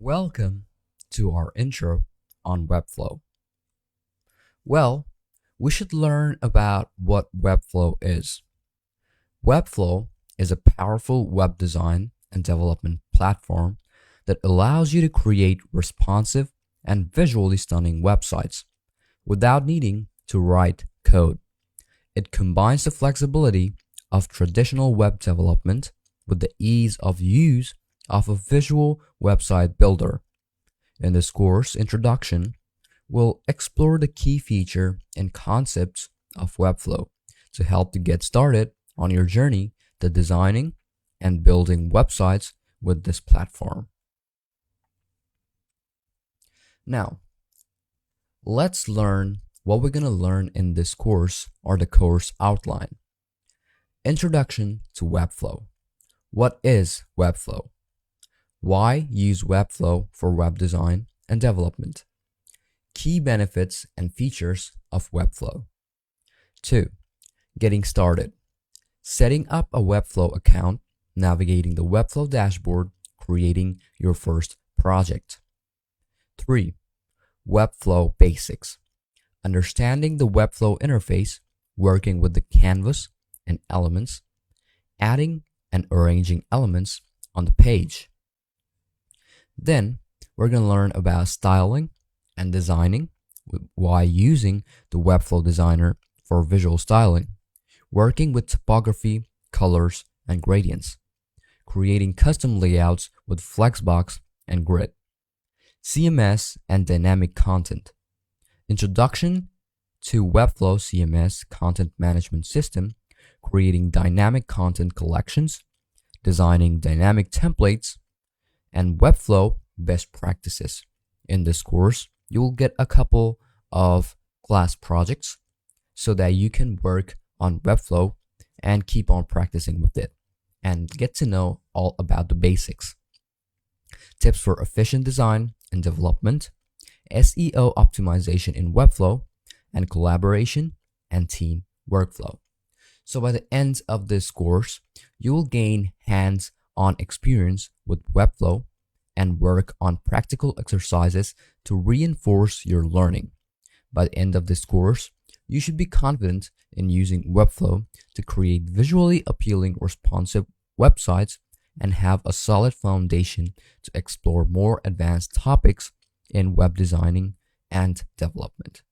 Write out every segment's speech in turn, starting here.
Welcome to our intro on Webflow. Well, we should learn about what Webflow is. Webflow is a powerful web design and development platform that allows you to create responsive and visually stunning websites without needing to write code. It combines the flexibility of traditional web development with the ease of use of a visual website builder. In this course introduction, we'll explore the key feature and concepts of Webflow to help to get started on your journey to designing and building websites with this platform. Now, let's learn what we're going to learn in this course or the course outline. Introduction to Webflow. What is Webflow? Why use Webflow for web design and development? Key benefits and features of Webflow. 2. Getting started. Setting up a Webflow account, navigating the Webflow dashboard, creating your first project. 3. Webflow basics. Understanding the Webflow interface, working with the canvas and elements, adding and arranging elements on the page. Then we're going to learn about styling and designing, why using the Webflow designer for visual styling, working with typography, colors, and gradients, creating custom layouts with Flexbox and Grid, CMS and dynamic content, introduction to Webflow CMS content management system, creating dynamic content collections, designing dynamic templates, and Webflow best practices. In this course, you will get a couple of class projects so that you can work on Webflow and keep on practicing with it and get to know all about the basics. Tips for efficient design and development, SEO optimization in Webflow, and collaboration and team workflow. So by the end of this course, you will gain hands-on experience with Webflow and work on practical exercises to reinforce your learning. By the end of this course, you should be confident in using Webflow to create visually appealing, responsive websites and have a solid foundation to explore more advanced topics in web designing and development.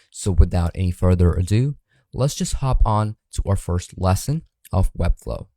So without any further ado, let's just hop on to our first lesson of Webflow.